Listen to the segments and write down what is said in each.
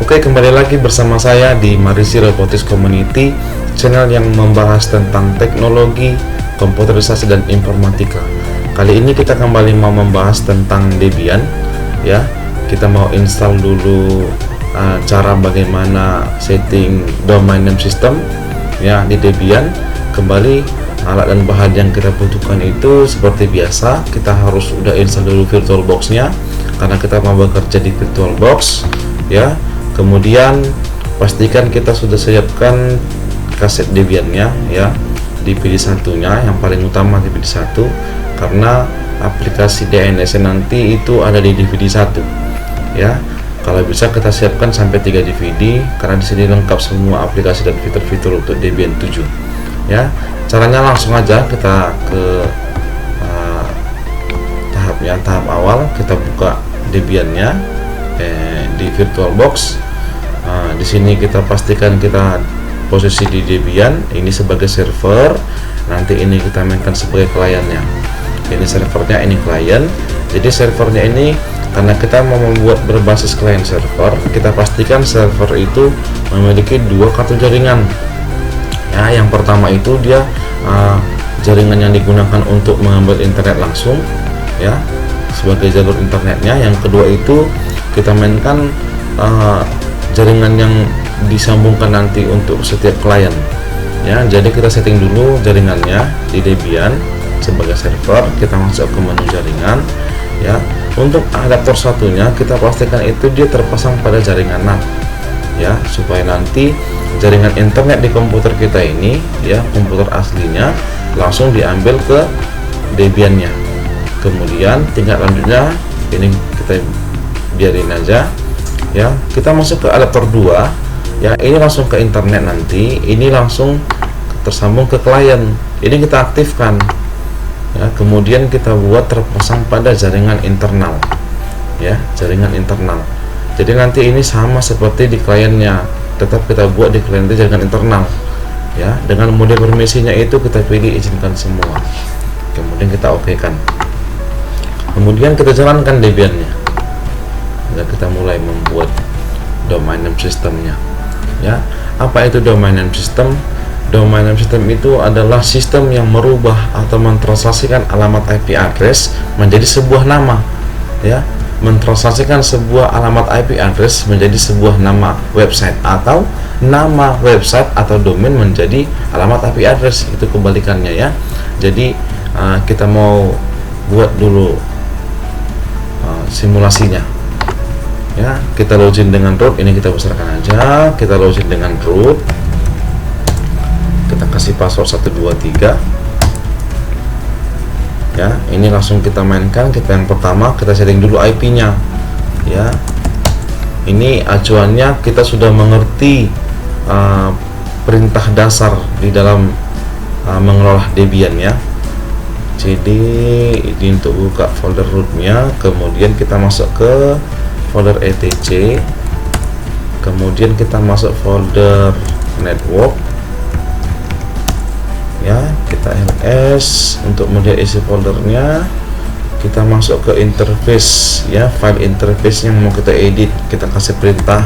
Oke, kembali lagi bersama saya di Marisi Robotics Community, channel yang membahas tentang teknologi, komputerisasi dan informatika. Kali ini kita kembali mau membahas tentang Debian, ya. Kita mau install dulu cara bagaimana setting domain name system, ya, di Debian. Kembali alat dan bahan yang kita butuhkan itu seperti biasa, kita harus udah install dulu VirtualBox-nya karena kita mau bekerja di VirtualBox, ya. Kemudian pastikan kita sudah siapkan kaset Debian-nya, ya, DVD 1-nya yang paling utama DVD 1, karena aplikasi DNS nanti itu ada di DVD 1, ya. Kalau bisa kita siapkan sampai 3 DVD karena di sini lengkap semua aplikasi dan fitur-fitur untuk Debian 7, ya. Caranya langsung aja kita ke tahap awal, kita buka Debian-nya di VirtualBox. Di sini kita pastikan kita posisi di Debian ini sebagai server, nanti ini kita mainkan sebagai kliennya. Ini servernya, ini klien. Jadi servernya ini karena kita mau membuat berbasis klien server, kita pastikan server itu memiliki 2 kartu jaringan. Ya, yang pertama itu dia jaringan yang digunakan untuk mengambil internet langsung, ya, sebagai jalur internetnya. Yang kedua itu kita mainkan jaringan yang disambungkan nanti untuk setiap klien, ya. Jadi kita setting dulu jaringannya di Debian sebagai server, kita masuk ke menu jaringan, ya. Untuk adaptor satunya kita pastikan itu dia terpasang pada jaringan NAT, ya, supaya nanti jaringan internet di komputer kita ini, ya, komputer aslinya langsung diambil ke Debian-nya. Kemudian tingkat lanjutnya ini kita biarin aja, ya. Kita masuk ke adaptor 2, ya, ini langsung ke internet nanti, ini langsung tersambung ke klien, ini kita aktifkan, ya. Kemudian kita buat terpasang pada jaringan internal, ya, jaringan internal. Jadi nanti ini sama seperti di kliennya, tetap kita buat di klien itu jaringan internal, ya. Dengan mode permisinya itu kita pilih izinkan semua, kemudian kita oke kan. Kemudian kita jalankan Debian-nya, ya, kita mulai membuat domain name systemnya, ya. Apa itu domain name system? Domain name system itu adalah sistem yang merubah atau mentranslasikan alamat IP address menjadi sebuah nama, ya. Mentranslasikan sebuah alamat IP address menjadi sebuah nama website, atau nama website atau domain menjadi alamat IP address, itu kebalikannya, ya. Jadi kita mau buat dulu simulasinya, ya. Kita login dengan root, ini kita besarkan aja, kita login dengan root, kita kasih password 123, ya. Ini langsung kita mainkan. Kita yang pertama kita setting dulu IP-nya, ya. Ini acuannya kita sudah mengerti perintah dasar di dalam mengelola Debian, ya. Jadi ini untuk buka folder rootnya, kemudian kita masuk ke folder etc, kemudian kita masuk folder network, ya. Kita ls untuk melihat isi foldernya, kita masuk ke interface, ya, file interface yang mau kita edit, kita kasih perintah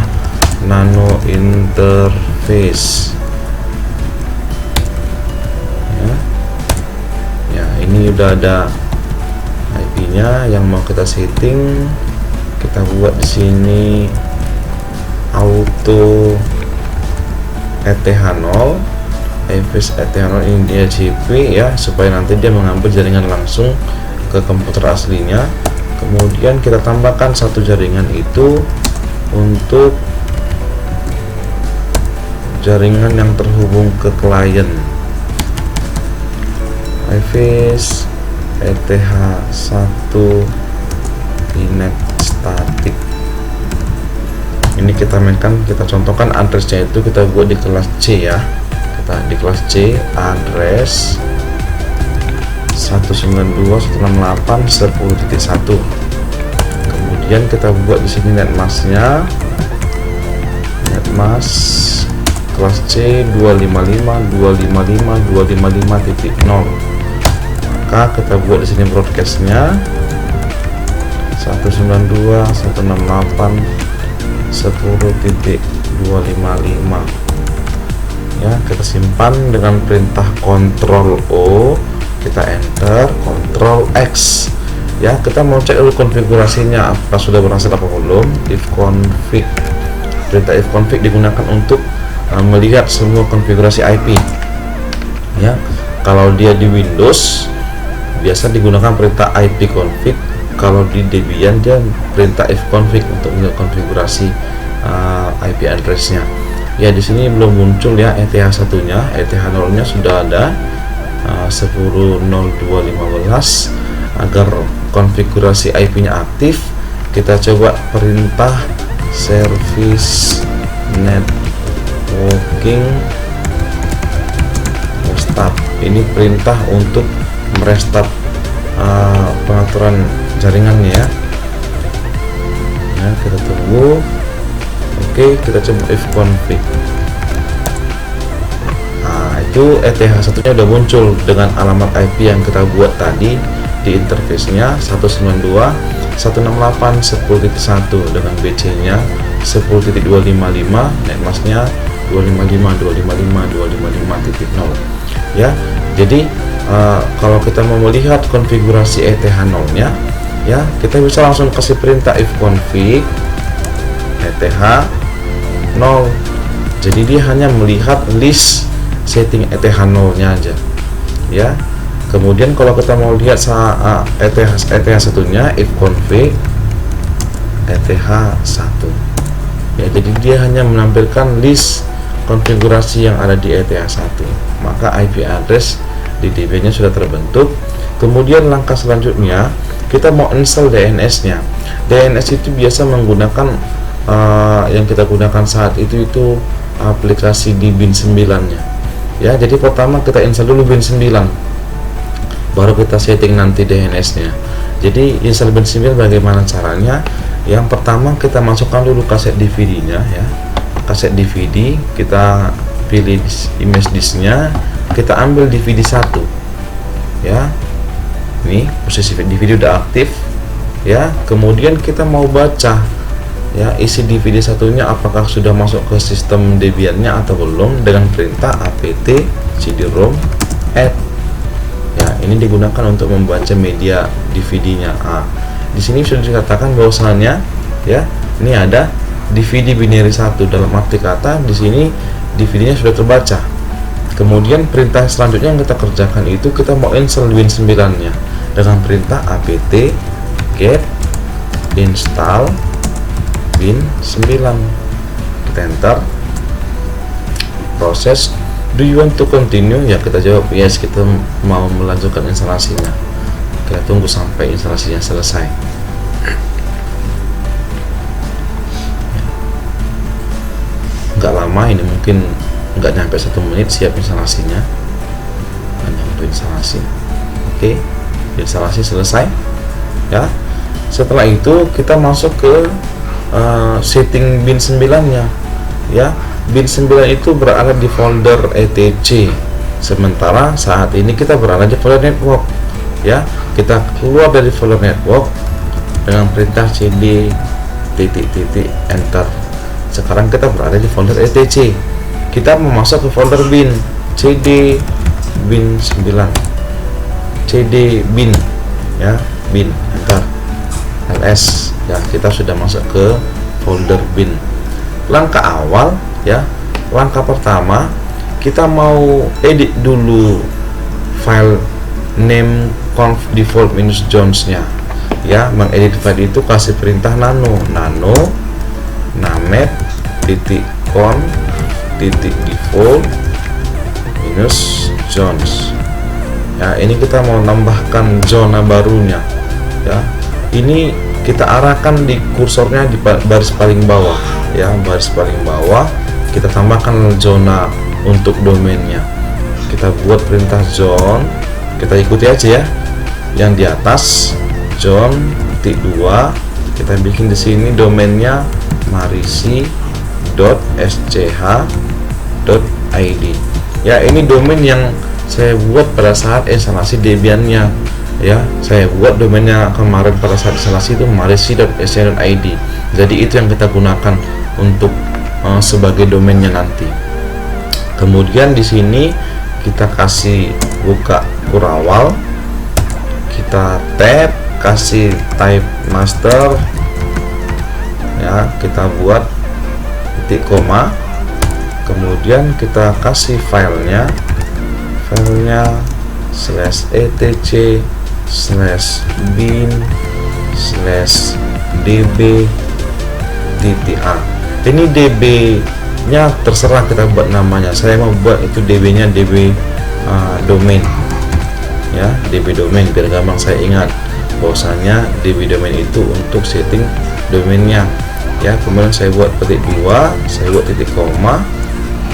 nano interface, ya. Ya, ini udah ada IP-nya yang mau kita setting. Kita buat di sini auto ETH0, EVS ETH0, ini dia DHCP, ya, supaya nanti dia mengambil jaringan langsung ke komputer aslinya. Kemudian kita tambahkan satu jaringan itu untuk jaringan yang terhubung ke klien, EVS ETH1 inet static. Ini kita mainkan, kita contohkan addressnya itu kita buat di kelas C, ya. Kita di kelas C address 192.168.10.1. Kemudian kita buat di sini netmasknya, netmask kelas C 255.255.255.0. Maka kita buat di sini broadcastnya 192.168.10.1. 10.255 ya. Kita simpan dengan perintah Ctrl O, kita enter, Ctrl X ya. Kita mau cek dulu konfigurasinya apakah sudah berhasil apa belum. If config, perintah if config digunakan untuk melihat semua konfigurasi IP ya. Kalau dia di Windows biasa digunakan perintah IP config, kalau di Debian dia perintah if config untuk melihat konfigurasi IP addressnya ya. Di sini belum muncul ya ETH satunya, ETH 0 nya sudah ada 10.02.15. Agar konfigurasi IP nya aktif, kita coba perintah service networking restart. Ini perintah untuk merestart pengaturan jaringannya ya. Kita tunggu. Oke, kita coba if config. Nah, itu ETH satunya udah muncul dengan alamat IP yang kita buat tadi di interface-nya 192.168.10.1 dengan BC-nya 10.255, netmask-nya 255.255.255.0 ya. Jadi kalau kita mau melihat konfigurasi ETH 0-nya ya, kita bisa langsung kasih perintah if config ETH 0. Jadi dia hanya melihat list setting ETH 0-nya aja ya. Kemudian kalau kita mau lihat ETH satunya, if config ETH 1 ya, jadi dia hanya menampilkan list konfigurasi yang ada di ETH 1. Maka IP address di Debian nya sudah terbentuk. Kemudian langkah selanjutnya kita mau install DNS nya. DNS itu biasa menggunakan yang kita gunakan saat itu aplikasi di bin 9 nya ya. Jadi pertama kita install dulu bin 9, baru kita setting nanti DNS nya. Jadi install bin 9 bagaimana caranya? Yang pertama kita masukkan dulu kaset DVD nya ya. Kaset DVD kita pilih image disk nya, kita ambil DVD 1 ya. Ini posisi DVD udah aktif ya. Kemudian kita mau baca ya isi DVD satunya apakah sudah masuk ke sistem Debian nya atau belum, dengan perintah apt cd-rom add ya. Ini digunakan untuk membaca media DVD nya. Di sini sudah dikatakan bahwasannya ya, ini ada DVD binary 1, dalam arti kata di sini DVD nya sudah terbaca. Kemudian perintah selanjutnya yang kita kerjakan itu kita mau install Win 9 nya dengan perintah apt get install Win 9. Kita enter, proses do you want to continue ya, kita jawab yes, kita mau melanjutkan instalasinya. Kita tunggu sampai instalasinya selesai. Nggak lama ini, mungkin nggak nyampe 1 menit siap instalasinya, hanya untuk instalasi. Oke, instalasi selesai ya. Setelah itu kita masuk ke setting bin 9 nya ya. Bin 9 itu berada di folder etc, sementara saat ini kita berada di folder network ya. Kita keluar dari folder network dengan perintah cd enter. Sekarang kita berada di folder etc. Kita mau masuk ke folder bin, cd bin 9, cd bin ya, bin enter, ls ya. Kita sudah masuk ke folder bin. Langkah awal ya, langkah pertama kita mau edit dulu file name conf default -jones nya ya. Mengedit file itu kasih perintah nano named .conf .default -jones ya. Ini kita mau nambahkan zona barunya ya. Ini kita arahkan di kursornya di baris paling bawah ya, baris paling bawah kita tambahkan zona untuk domainnya. Kita buat perintah zone, kita ikuti aja ya. Yang di atas zone .2 kita bikin di sini domainnya marisi.sch.id ya. Ini domain yang saya buat pada saat instalasi Debian nya ya. Saya buat domainnya kemarin pada saat instalasi itu marisi.sch.id. Jadi itu yang kita gunakan untuk sebagai domainnya nanti. Kemudian di sini kita kasih buka kurawal, kita tab, kasih type master, ya kita buat titik koma, kemudian kita kasih filenya /etc/bin/db.a. Ini db nya terserah kita buat namanya. Saya mau buat itu db nya db domain, ya db domain, biar gampang saya ingat bahwasanya db domain itu untuk setting domainnya, ya. Kemudian saya buat petik 2, saya buat titik koma,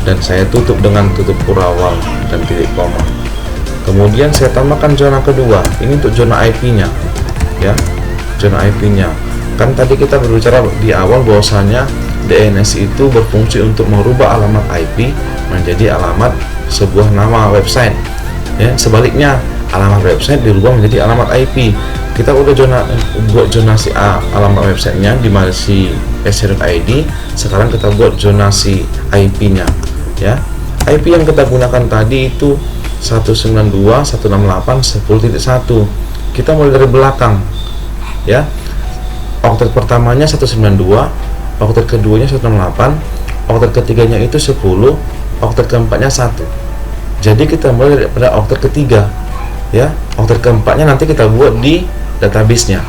dan saya tutup dengan tutup kurawal dan titik koma. Kemudian saya tambahkan zona kedua, ini untuk zona IP nya, ya zona IP nya. Kan tadi kita berbicara di awal bahwasanya DNS itu berfungsi untuk merubah alamat IP menjadi alamat sebuah nama website, ya. Sebaliknya alamat website dirubah menjadi alamat IP. Kita udah buat zonasi alamat websitenya di marisi pc.id. Sekarang kita buat zonasi IP nya, ya. IP yang kita gunakan tadi itu 192.168.10.1. kita mulai dari belakang, ya. Oktet pertamanya 192, oktet keduanya 168, oktet ketiganya itu 10, oktet keempatnya 1. Jadi kita mulai daripada oktet ketiga, ya. Oktet keempatnya nanti kita buat di database-nya,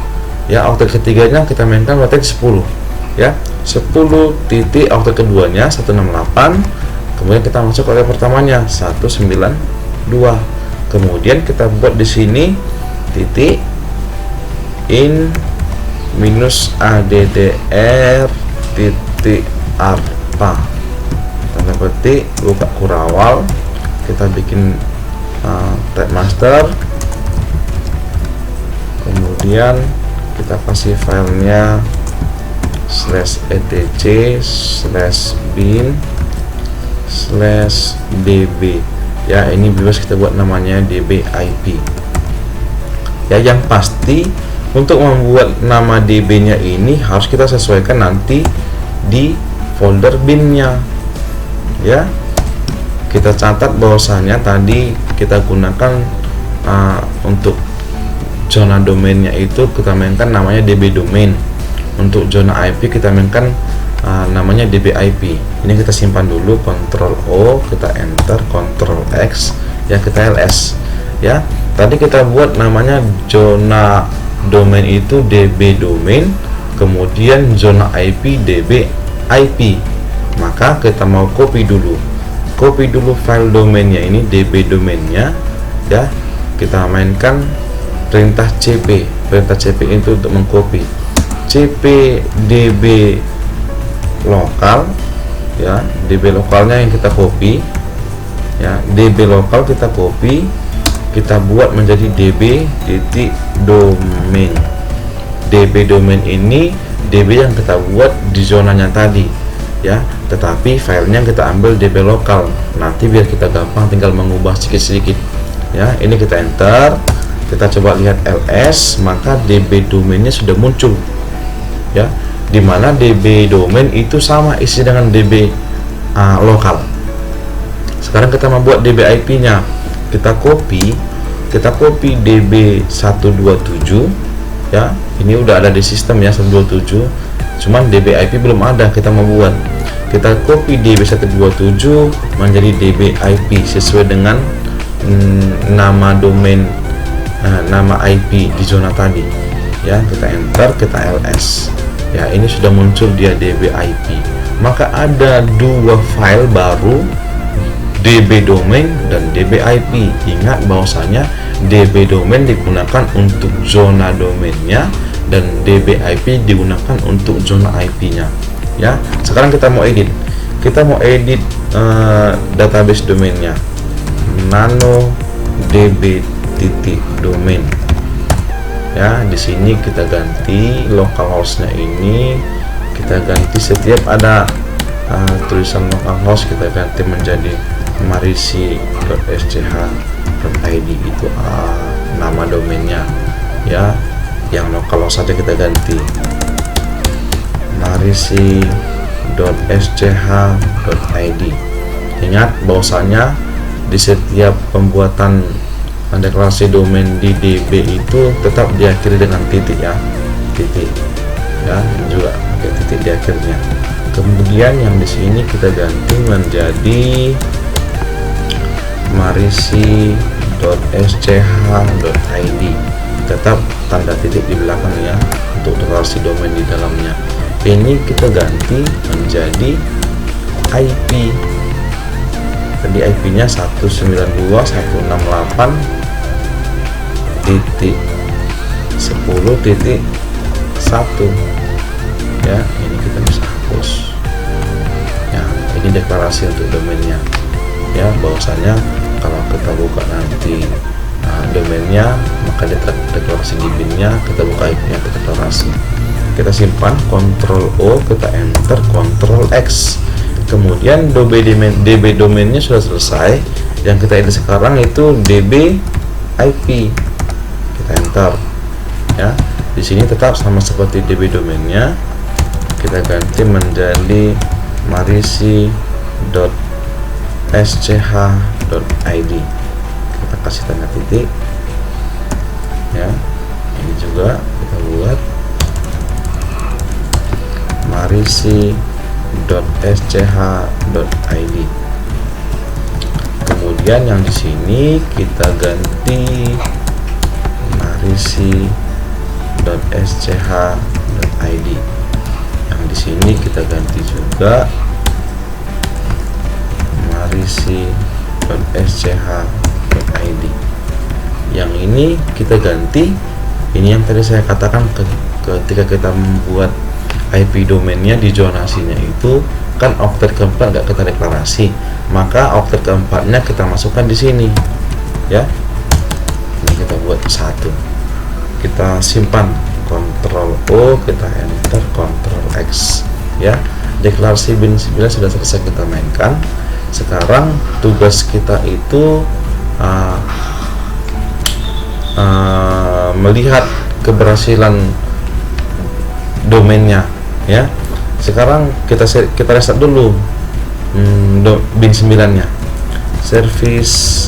ya. Oktet ketiganya kita mainkan berarti 10, ya. 10 titik, oktet keduanya 168, kemudian kita masuk ke oktet pertamanya 192. Kemudian kita buat di sini titik in -addr titik arpa, tanda petik, buka kurawal, kita bikin tab master, kemudian kita kasih filenya /etc/bin/db, ya. Ini bebas kita buat namanya db IP, ya. Yang pasti untuk membuat nama db nya ini harus kita sesuaikan nanti di folder bin-nya, ya. Kita catat bahwasanya tadi kita gunakan untuk zona domainnya itu kita mainkan namanya db domain. Untuk zona IP kita mainkan namanya db IP. Ini kita simpan dulu, Ctrl O, kita enter, Ctrl X, ya, kita ls, ya. Tadi kita buat namanya zona domain itu db domain, kemudian zona IP db IP. Maka kita mau copy dulu file domainnya ini, db domainnya, ya. Kita mainkan perintah cp itu untuk mengcopy cp db lokal, ya. Db lokalnya yang kita copy, ya. Db lokal kita copy, kita buat menjadi db titik domain. Db domain ini db yang kita buat di zonanya tadi, ya. Tetapi filenya kita ambil db lokal. Nanti biar kita gampang tinggal mengubah sedikit-sedikit, ya. Ini kita enter, kita coba lihat ls, maka db domainnya sudah muncul, ya. Dimana db domain itu sama isi dengan db lokal. Sekarang kita membuat db IP nya, kita copy db127, ya. Ini udah ada di sistem, ya, 127, cuman db IP belum ada, kita membuat. Kita copy db127 menjadi db IP sesuai dengan nama domain, nama IP di zona tadi, ya. Kita enter, kita ls, ya. Ini sudah muncul dia db IP. Maka ada dua file baru, db domain dan db IP. Ingat bahwasanya db domain digunakan untuk zona domainnya dan db IP digunakan untuk zona IP nya, ya. Sekarang kita mau edit database domainnya, nano db titik domain, ya. Di sini kita ganti localhost-nya ini, kita ganti setiap ada tulisan localhost kita ganti menjadi marisi.sch.id, itu nama domainnya, ya. Yang localhost saja kita ganti marisi.sch.id, .sch.id. Ingat bahwasanya di setiap pembuatan deklarasi domain di DB itu tetap diakhiri dengan titik ya, titik ya, juga pakai titik di akhirnya. Kemudian yang di sini kita ganti menjadi marisi.sch.id, tetap tanda titik di belakang ya untuk deklarasi domain di dalamnya. Ini kita ganti menjadi IP. Tadi IP-nya 192.168.10.1 ya. Ini kita bisa hapus ya. Ini deklarasi untuk domainnya ya, bahwasanya kalau kita buka nanti domainnya, maka deklarasi di bin-nya, kita buka IP-nya, kita deklarasi. Kita simpan, Ctrl O, kita enter, Ctrl X. Kemudian DB domainnya sudah selesai. Yang kita edit sekarang itu DB IP. Kita enter ya. Di sini tetap sama seperti DB domainnya, kita ganti menjadi marisi.sch.id. Kita kasih tanda titik ya. Ini juga kita buat marisi.sch.id. Kemudian yang di sini kita ganti marisi.sch.id. Yang di sini kita ganti juga marisi.sch.id. Yang ini kita ganti, ini yang tadi saya katakan ketika kita membuat IP domainnya di zonasinya itu kan oktet keempat nggak kita deklarasi, maka oktet keempatnya kita masukkan di sini ya. Ini kita buat satu, kita simpan, Ctrl O, kita enter, Ctrl X ya. Deklarasi bin 9 sudah selesai kita mainkan. Sekarang tugas kita itu melihat keberhasilan domainnya ya. Sekarang kita reset dulu bin 9 nya, service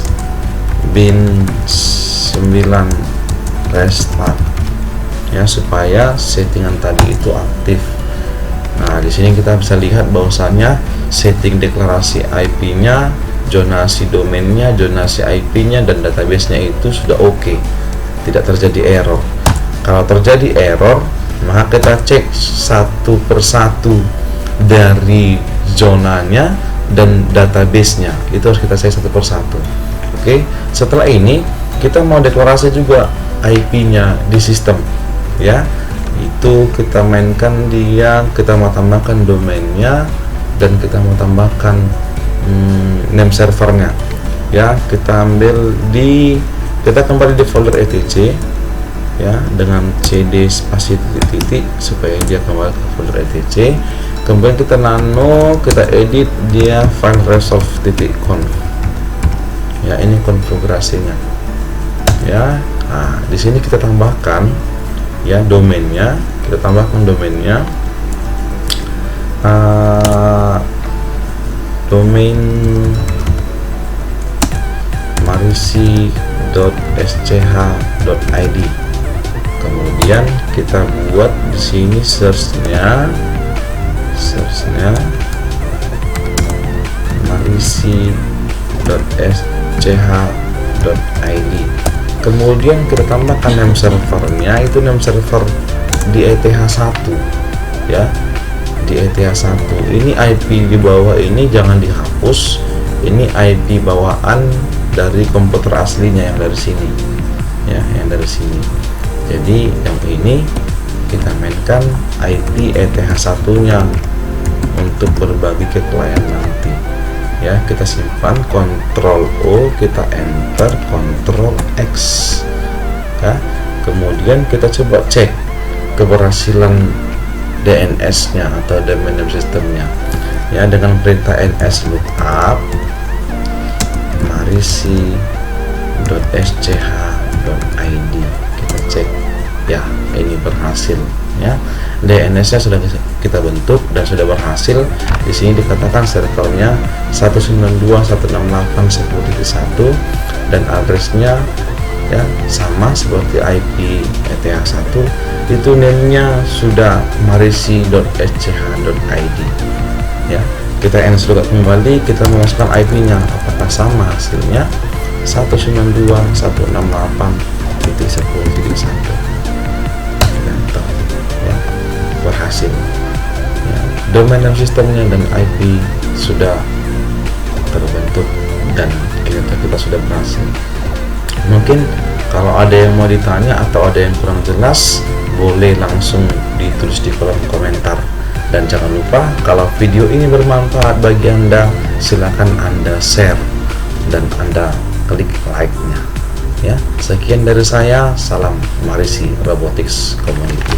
bin 9 restart ya, supaya settingan tadi itu aktif. Nah, di sini kita bisa lihat bahwasannya setting deklarasi IP-nya, zonasi domainnya, zonasi IP-nya, dan database-nya itu sudah oke, tidak terjadi error. Kalau terjadi error, maka kita cek satu persatu dari zonanya dan database-nya, itu harus kita cek satu persatu. Oke, setelah ini kita mau deklarasi juga IP-nya di sistem ya. Itu kita mainkan dia, kita mau tambahkan domainnya, dan kita mau tambahkan name servernya ya. Kita kita kembali di folder etc ya, dengan cd spasi titik supaya dia kembali ke folder etc. Kemudian kita kita edit dia file resolve.conf ya. Ini konfigurasinya ya. Nah, di sini kita tambahkan ya domainnya, kita tambahkan domainnya, domain marisi.sch.id. Kemudian kita buat di sini searchnya marisi.sch.id. Kemudian kita tambahkan name servernya, itu name server di ETH1 ya, di ETH1. Ini IP di bawah ini jangan dihapus, ini IP bawaan dari komputer aslinya yang dari sini ya, yang dari sini. Jadi yang ini kita mainkan IP ETH1 nya untuk berbagi ke klien nanti ya. Kita simpan, Ctrl O, kita enter, Ctrl X ya. Kemudian kita coba cek keberhasilan DNS nya atau domain name systemnya ya, dengan perintah ns lookup marisi.sch.id. Kita cek ya, ini berhasil. ya. DNS-nya sudah kita bentuk dan sudah berhasil. Di sini dikatakan servernya 192.168.10.1 dan addressnya ya sama seperti IP ETH1. Itu name-nya sudah marisi.sch.id ya. Kita install kembali, kita memasukkan IP-nya, apakah sama hasilnya 192.168.10.1 ya, berhasil ya. Domain dan sistemnya dan IP sudah terbentuk dan kita sudah berhasil. Mungkin kalau ada yang mau ditanya atau ada yang kurang jelas, boleh langsung ditulis di kolom komentar. Dan jangan lupa, kalau video ini bermanfaat bagi Anda, silakan Anda share dan Anda klik like-nya ya. Sekian dari saya, salam Marisi Robotics Community.